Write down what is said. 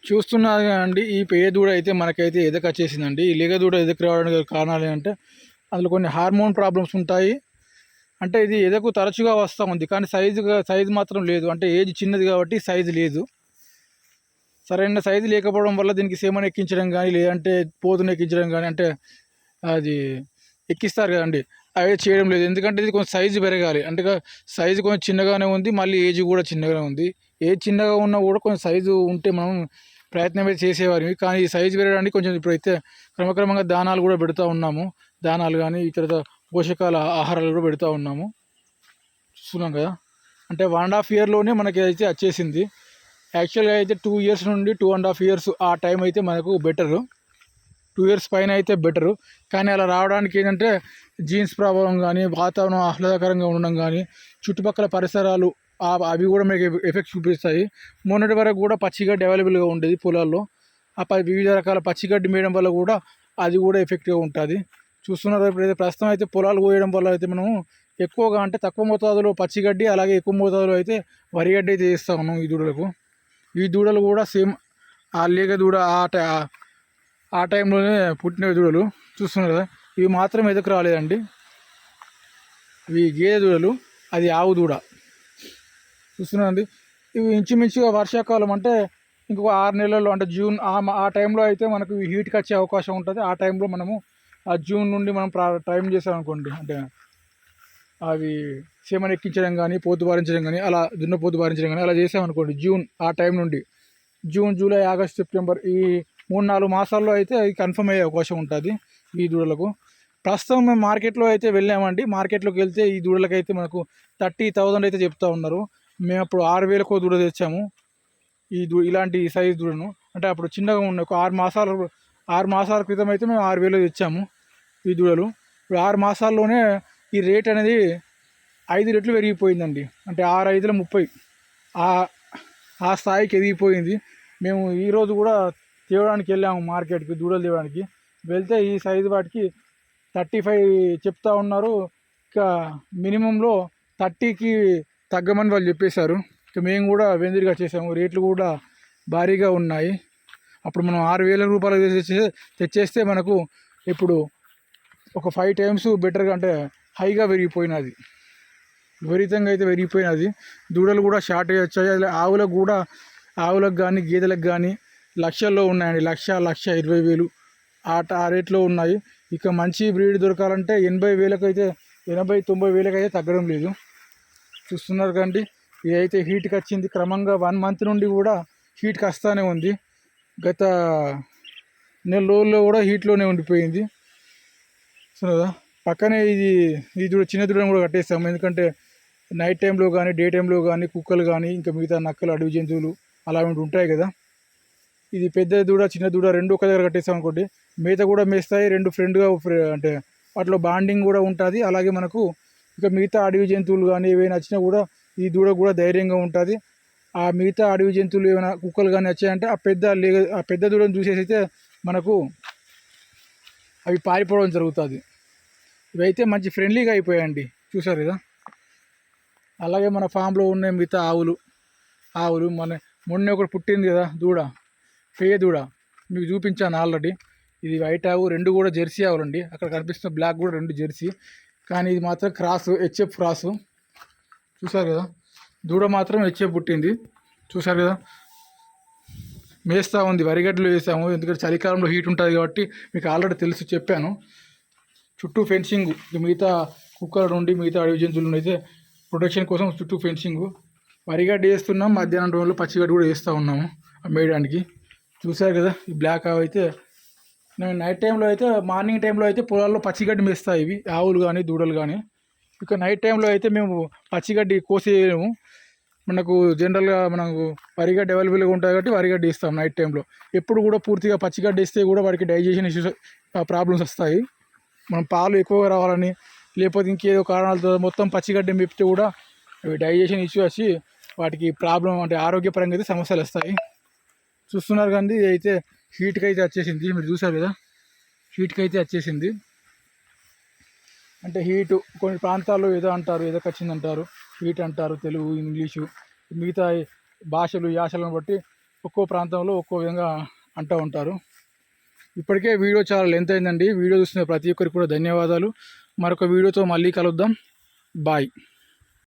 చూస్తున్నారు కదండి, ఈ పేయ దూడ అయితే మనకైతే ఎదకొచ్చేసిందండి. ఈ లేగ దూడ ఎదకు రావడానికి గల కారణాలు ఏంటంటే అందులో కొన్ని హార్మోన్ ప్రాబ్లమ్స్ ఉంటాయి. అంటే ఇది ఎదకు తరచుగా వస్తూ ఉంది, కానీ సైజు మాత్రం లేదు. అంటే ఏజ్ చిన్నది కాబట్టి సైజు లేదు. సరైన సైజు లేకపోవడం వల్ల దీనికి సీమను ఎక్కించడం కానీ, లేదంటే పోతును ఎక్కించడం కానీ, అంటే అది ఎక్కిస్తారు కదండి, అవి చేయడం లేదు. ఎందుకంటే ఇది కొంచెం సైజు పెరగాలి. అంటే సైజు కొంచెం చిన్నగానే ఉంది, మళ్ళీ ఏజ్ కూడా చిన్నగానే ఉంది. ఏజ్ చిన్నగా ఉన్నా కూడా కొంచెం సైజు ఉంటే మనం ప్రయత్నం అయితే చేసేవారిని. కానీ ఈ సైజు పెరగడానికి కొంచెం ఇప్పుడైతే క్రమక్రమంగా దానాలు కూడా పెడుతూ ఉన్నాము. దానాలు కానీ ఇతర పోషకాల ఆహారాలు కూడా పెడుతూ ఉన్నాము. చూస్తున్నాం కదా, అంటే 1.5 ఇయర్లోనే మనకి అయితే వచ్చేసింది. యాక్చువల్గా అయితే 2 ఇయర్స్ నుండి 2.5 ఇయర్స్ ఆ టైం అయితే మనకు బెటరు. 2 ఇయర్స్ పైన అయితే బెటరు. కానీ అలా రావడానికి ఏంటంటే జీన్స్ ప్రభావం కానీ, వాతావరణం ఆహ్లాదకరంగా ఉండడం కానీ, చుట్టుపక్కల పరిసరాలు అవి కూడా మనకి ఎఫెక్ట్ చూపిస్తాయి. మొన్నటి వరకు కూడా పచ్చిగడ్డి అవైలబుల్గా ఉండేది పొలాల్లో. వివిధ రకాల పచ్చిగడ్డి మేయడం వల్ల కూడా అది కూడా ఎఫెక్ట్గా ఉంటుంది. చూస్తున్నారు ఇప్పుడైతే ప్రస్తుతం అయితే పొలాలు కోయడం వల్ల అయితే మనం ఎక్కువగా, అంటే తక్కువ మోతాదులో పచ్చిగడ్డి, అలాగే ఎక్కువ మోతాదులో అయితే వరిగడ్డి అయితే వేస్తూ ఉన్నాం ఈ దూడలకు. ఈ దూడలు కూడా సేమ్ ఆ లేగ దూడ ఆ టైంలోనే పుట్టిన దూడలు. చూస్తున్నారు కదా, ఇవి మాత్రం ఎదుకు రాలేదండి. ఇవి గేదె దూడలు, అది ఆవు దూడ. చూస్తున్నారండి, ఇవి ఇంచుమించుగా వర్షాకాలం అంటే ఇంకొక 6 నెలల్లో, అంటే జూన్ ఆ టైంలో అయితే మనకు హీట్కి వచ్చే అవకాశం ఉంటుంది. ఆ టైంలో మనము ఆ జూన్ నుండి మనం టైం చేసామనుకోండి, అంటే అవి సీమను ఎక్కించడం కానీ, పోతు బారించడం కానీ, అలా దున్నపోతు బారించడం కానీ అలా చేసామనుకోండి, జూన్ ఆ టైం నుండి జూన్, జూలై, ఆగస్ట్, సెప్టెంబర్ ఈ 3-4 మాసాల్లో అయితే అది కన్ఫర్మ్ అయ్యే అవకాశం ఉంటుంది ఈ దూడలకు. ప్రస్తుతం మేము మార్కెట్లో అయితే వెళ్ళామండి. మార్కెట్లోకి వెళ్తే ఈ దూడలకైతే మనకు 30,000 అయితే చెప్తా ఉన్నారు. మేము అప్పుడు 6,000కో దూడ తెచ్చాము. ఇలాంటి సైజు దూడను, అంటే అప్పుడు చిన్నగా ఉన్న ఒక 6 మాసాల క్రితం అయితే మేము 6,000 తెచ్చాము ఈ దూడలు. ఇప్పుడు 6 మాసాల్లోనే ఈ రేట్ అనేది 5 రెట్లు పెరిగిపోయిందండి. అంటే 6×5 = 30 ఆ స్థాయికి ఎదిగిపోయింది. మేము ఈరోజు కూడా తేవడానికి వెళ్ళాము మార్కెట్కి, దూడలు తేవడానికి వెళ్తే ఈ సైజు వాటికి 35 చెప్తా ఉన్నారు. ఇక మినిమంలో 30కి తగ్గమని వాళ్ళు చెప్పేశారు. ఇక మేము కూడా వెందిరిగా చేసాము. రేట్లు కూడా భారీగా ఉన్నాయి. అప్పుడు మనం 6,000 రూపాయలు తెచ్చేస్తే మనకు ఇప్పుడు ఒక 5 టైమ్స్ బెటర్గా, అంటే హైగా పెరిగిపోయినది, విపరీతంగా అయితే పెరిగిపోయినది. దూడలు కూడా షార్టేజ్ వచ్చాయి. ఆవులకు కానీ గేదెలకు కానీ లక్షల్లో ఉన్నాయండి. 1,20,000 ఆ రేట్లో ఉన్నాయి. ఇక మంచి బ్రీడ్ దొరకాలంటే 80,000 అయితే, 80,000-90,000 అయితే తగ్గడం లేదు. చూస్తున్నారు కండి, ఇదైతే హీట్కి వచ్చింది. క్రమంగా 1 మంత్ నుండి కూడా హీట్కి వస్తూనే ఉంది. గత నెల రోజుల్లో కూడా హీట్లోనే ఉండిపోయింది. చూడదా, పక్కనే ఈ దూడ, చిన్న దూడను కూడా కట్టేస్తాము. ఎందుకంటే నైట్ టైంలో కానీ, డే టైంలో కానీ కుక్కలు కానీ, ఇంకా మిగతా నక్కలు, అడవి జంతువులు అలాంటివి ఉంటాయి కదా. ఇది పెద్ద దూడ, చిన్న దూడ రెండు ఒక దగ్గర కట్టేస్తాం అనుకోండి, మేత కూడా మేస్తాయి. రెండు ఫ్రెండ్గా, అంటే వాటిలో బాండింగ్ కూడా ఉంటుంది. అలాగే మనకు ఇక మిగతా అడవి జంతువులు కానీ ఏవైనా వచ్చినా కూడా ఈ దూడ కూడా ధైర్యంగా ఉంటుంది. ఆ మిగతా అడవి జంతువులు ఏమైనా కుక్కలు కానీ వచ్చాయంటే ఆ పెద్ద దూడను చూసేసి అయితే మనకు అవి పారిపోవడం జరుగుతుంది. ఇవైతే మంచి ఫ్రెండ్లీగా అయిపోయాయండి, చూసారు కదా. అలాగే మన ఫామ్లో ఉన్న మిగతా ఆవులు మొన్న ఒకటి పుట్టింది కదా దూడ, పేయ దూడ, మీకు చూపించాను ఆల్రెడీ. ఇది వైట్ ఆవు, రెండు కూడా జెర్సీ ఆవులండి. అక్కడ కనిపిస్తున్న బ్లాక్ కూడా రెండు జెర్సీ, కానీ ఇది మాత్రం క్రాసు, హెచ్ఎఫ్ క్రాసు. చూసారు కదా, దూడ మాత్రం హెచ్ఎఫ్ పుట్టింది. చూసారు కదా, మేస్తూ ఉంది. వరిగడ్డలు వేసాము, ఎందుకంటే చలికాలంలో హీట్ ఉంటుంది కాబట్టి మీకు ఆల్రెడీ తెలుసు, చెప్పాను. చుట్టూ ఫెన్సింగ్, మిగతా కుక్కల నుండి, మిగతా అడవి జంతువుల నుండి అయితే ప్రొటెక్షన్ కోసం చుట్టూ ఫెన్సింగ్. వరిగడ్డ వేస్తున్నాం, మధ్యాహ్నం రోజుల్లో పచ్చిగడ్డ కూడా వేస్తూ ఉన్నాము మేయడానికి. చూసారు కదా, ఈ బ్లాక్ ఆవు అయితే నేను నైట్ టైంలో అయితే, మార్నింగ్ టైంలో అయితే పొలాల్లో పచ్చిగడ్డి మేస్తాయి ఇవి, ఆవులు కానీ దూడలు కానీ. ఇక నైట్ టైంలో అయితే మేము పచ్చిగడ్డి కోసేయము. మనకు జనరల్గా మనకు వరిగడ్డి అవైలబుల్గా ఉంటుంది కాబట్టి వరిగడ్డి ఇస్తాం నైట్ టైంలో. ఎప్పుడు కూడా పూర్తిగా పచ్చిగడ్డి ఇస్తే కూడా వాడికి డైజెషన్ ఇష్యూస్, ప్రాబ్లమ్స్ వస్తాయి. మనం పాలు ఎక్కువగా రావాలని, లేకపోతే ఇంకేదో కారణాలతో మొత్తం పచ్చిగడ్డి మెప్పితే కూడా అవి డైజెషన్ ఇష్యూ వచ్చి వాటికి ప్రాబ్లం, అంటే ఆరోగ్యపరంగా అయితే సమస్యలు వస్తాయి. చూస్తున్నారు కానీ ఇది అయితే హీట్కి అయితే వచ్చేసింది. మీరు చూసారు కదా, హీట్కి అయితే వచ్చేసింది. అంటే హీటు కొన్ని ప్రాంతాల్లో ఏదో అంటారు, ఏదో వచ్చిందంటారు, హీట్ అంటారు, తెలుగు, ఇంగ్లీషు, మిగతా భాషలు, యాసలను బట్టి ఒక్కో ప్రాంతంలో ఒక్కో విధంగా అంటూ ఉంటారు. ఇప్పటికే వీడియో చాలా లెంత్ అయిందండి. వీడియో చూసిన ప్రతి ఒక్కరికి కూడా ధన్యవాదాలు. మరొక వీడియోతో మళ్ళీ కలుద్దాం. బాయ్.